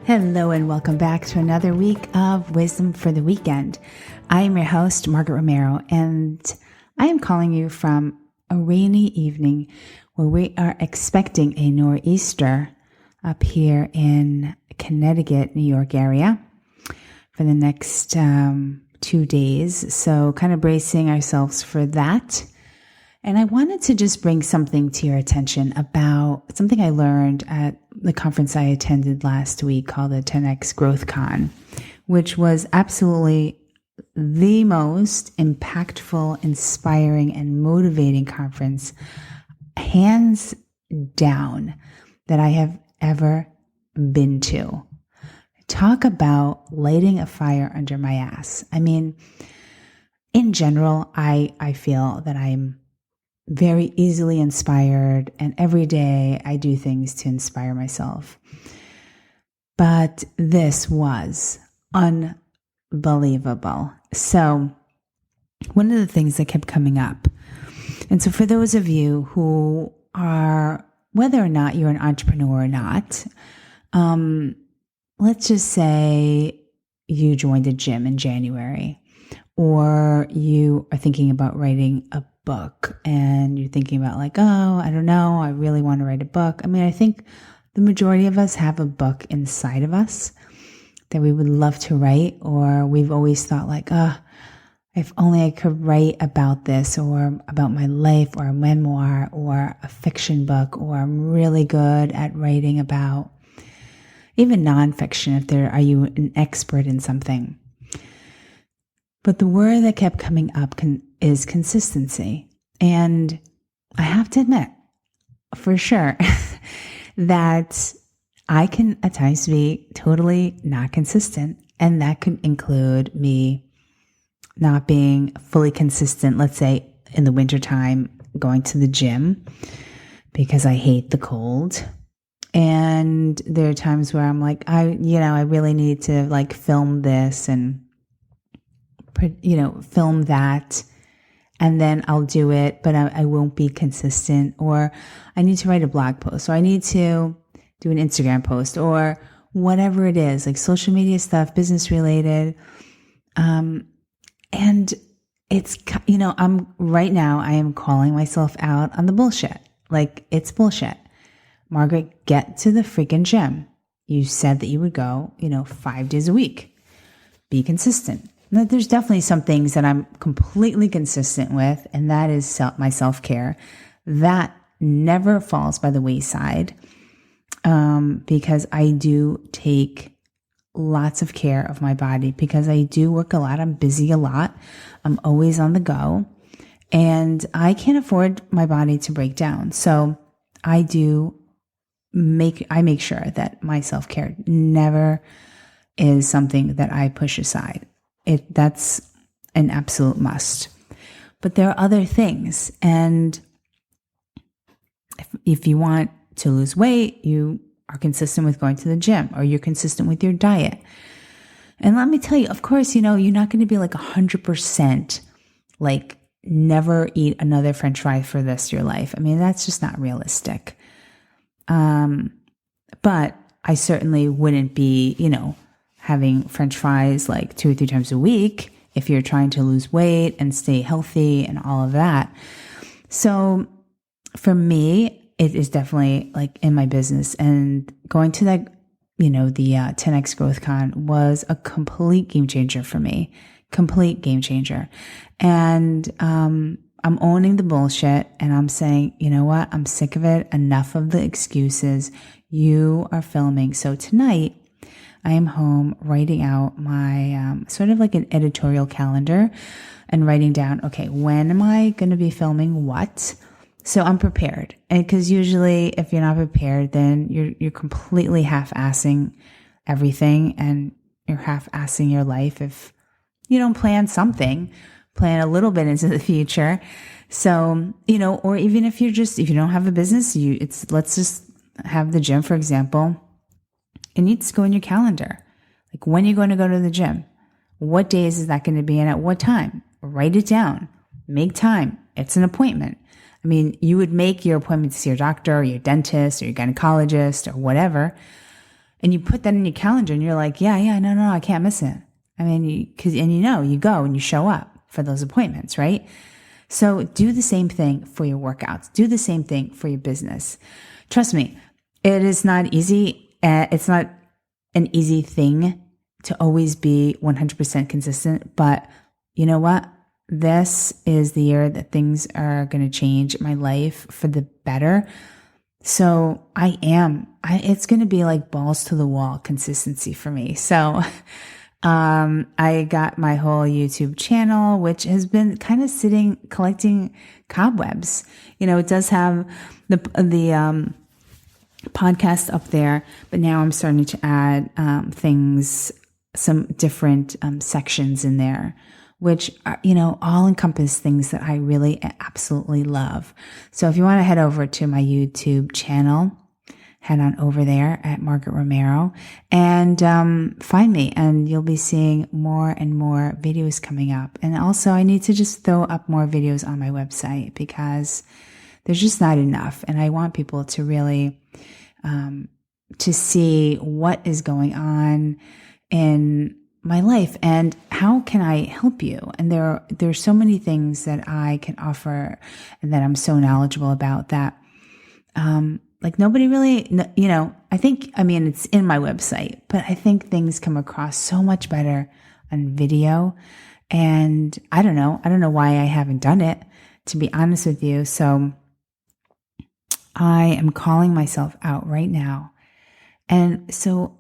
Hello and welcome back to another week of Wisdom for the Weekend. I am your host, Margaret Romero, and I am calling you from a rainy evening where we are expecting a nor'easter up here in Connecticut, New York area for the next 2 days. So kind of bracing ourselves for that. And I wanted to just bring something to your attention about something I learned at the conference I attended last week called the 10X Growth Con, which was absolutely the most impactful, inspiring, and motivating conference, hands down, that I have ever been to. Talk about lighting a fire under my ass. I mean, in general, I feel that I'm very easily inspired, and every day I do things to inspire myself. But this was unbelievable. So one of the things that kept coming up, and so for those of you who are, whether or not you're an entrepreneur or not, let's just say you joined a gym in January, or you are thinking about writing a book and you're thinking about like, oh, I don't know, I really want to write a book. I mean, I think the majority of us have a book inside of us that we would love to write, or we've always thought like, oh, if only I could write about this, or about my life, or a memoir, or a fiction book, or I'm really good at writing about even nonfiction, are you an expert in something? But the word that kept coming up is consistency. And I have to admit, for sure, that I can at times be totally not consistent. And that could include me not being fully consistent, let's say in the wintertime, going to the gym because I hate the cold. And there are times where I'm like, I really need to like film this and film that, and then I'll do it, but I won't be consistent. Or I need to write a blog post, or I need to do an Instagram post, or whatever it is, like social media stuff, business related. And it's, right now I am calling myself out on the bullshit. Like, it's bullshit. Margaret, get to the freaking gym. You said that you would go, 5 days a week. Be consistent. Now, there's definitely some things that I'm completely consistent with, and that is my self-care. That never falls by the wayside, because I do take lots of care of my body, because I do work a lot. I'm busy a lot. I'm always on the go, and I can't afford my body to break down. So I make sure that my self-care never is something that I push aside. That's an absolute must. But there are other things. And if you want to lose weight, you are consistent with going to the gym, or you're consistent with your diet. And let me tell you, of course, you're not going to be like 100%, like never eat another French fry for the rest of your life. I mean, that's just not realistic. But I certainly wouldn't be, having French fries like 2 or 3 times a week if you're trying to lose weight and stay healthy and all of that. So for me, it is definitely like in my business, and going to that, the 10X Growth Con was a complete game changer for me. Complete game changer. And I'm owning the bullshit, and I'm saying, you know what? I'm sick of it. Enough of the excuses. You are filming. So tonight, I am home writing out my sort of like an editorial calendar and writing down, okay, when am I going to be filming what? So I'm prepared. And because usually if you're not prepared, then you're completely half-assing everything, and you're half-assing your life if you don't plan something, plan a little bit into the future. So, or even if you don't have a business, let's just have the gym, for example. It needs to go in your calendar. Like, when you're going to go to the gym, what days is that going to be, and at what time? Write it down. Make time. It's an appointment. I mean, you would make your appointment to see your doctor or your dentist or your gynecologist or whatever. And you put that in your calendar and you're like, yeah, no, I can't miss it. I mean, you go and you show up for those appointments, right? So do the same thing for your workouts. Do the same thing for your business. Trust me, it is not easy. It's not an easy thing to always be 100% consistent. But you know what? This is the year that things are going to change my life for the better. So it's going to be like balls to the wall consistency for me. So I got my whole YouTube channel, which has been kind of collecting cobwebs. It does have the podcast up there, but now I'm starting to add some different sections in there, which are, all encompass things that I really absolutely love. So if you want to head over to my YouTube channel, head on over there at Margaret Romero and find me, and you'll be seeing more and more videos coming up. And also I need to just throw up more videos on my website because there's just not enough. And I want people to really to see what is going on in my life and how can I help you. And there's so many things that I can offer and that I'm so knowledgeable about that like nobody really, it's in my website, but I think things come across so much better on video. And I don't know why I haven't done it, to be honest with you. So I am calling myself out right now. And so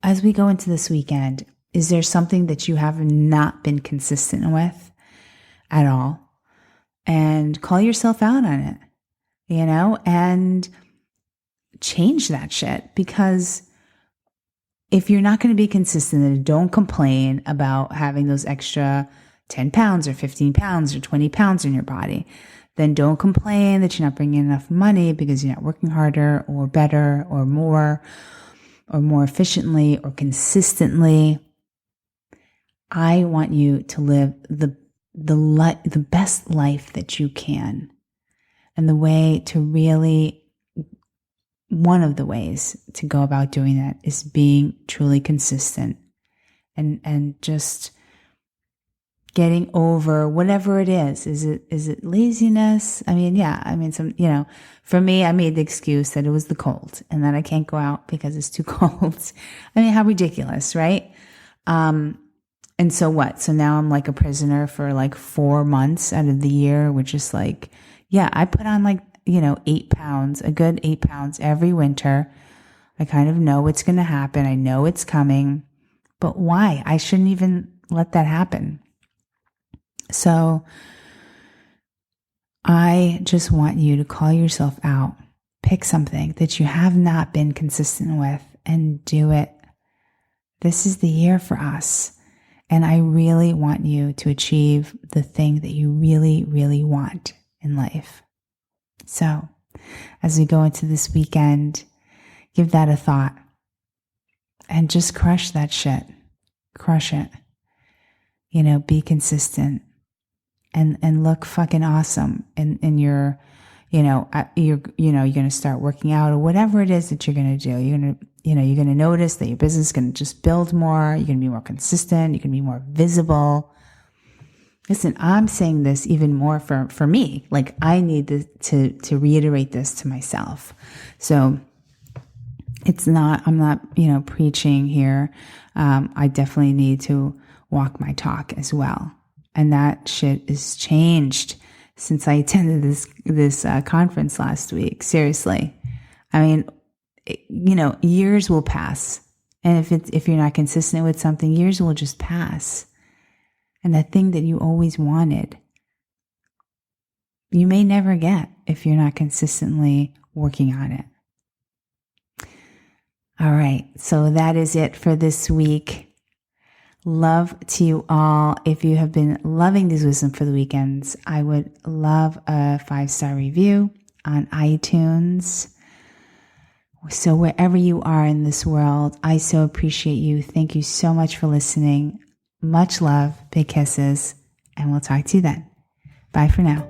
as we go into this weekend, is there something that you have not been consistent with at all? And call yourself out on it, and change that shit. Because if you're not going to be consistent, then don't complain about having those extra 10 pounds or 15 pounds or 20 pounds in your body. Then don't complain that you're not bringing enough money because you're not working harder or better or more efficiently or consistently. I want you to live the best life that you can. And the way to really, one of the ways to go about doing that is being truly consistent and just getting over whatever it is. Is it laziness? For me, I made the excuse that it was the cold and that I can't go out because it's too cold. How ridiculous, right? And so what? So now I'm like a prisoner for like 4 months out of the year, which is like, I put on 8 pounds, a good 8 pounds every winter. I kind of know what's going to happen. I know it's coming, but why? I shouldn't even let that happen. So I just want you to call yourself out, pick something that you have not been consistent with and do it. This is the year for us. And I really want you to achieve the thing that you really, really want in life. So as we go into this weekend, give that a thought and just crush that shit. Crush it. Be consistent and look fucking awesome in your, you're going to start working out or whatever it is that you're going to do. You're going to notice that your business is going to just build more. You're going to be more consistent. You're going to be more visible. Listen, I'm saying this even more for me. Like I need to reiterate this to myself. So I'm not, preaching here. I definitely need to walk my talk as well. And that shit is changed since I attended this conference last week. Seriously. Years will pass. And if you're not consistent with something, years will just pass. And that thing that you always wanted, you may never get if you're not consistently working on it. All right. So that is it for this week. Love to you all. If you have been loving these Wisdom for the Weekends, I would love a 5-star review on iTunes. So wherever you are in this world, I so appreciate you. Thank you so much for listening. Much love, big kisses, and we'll talk to you then. Bye for now.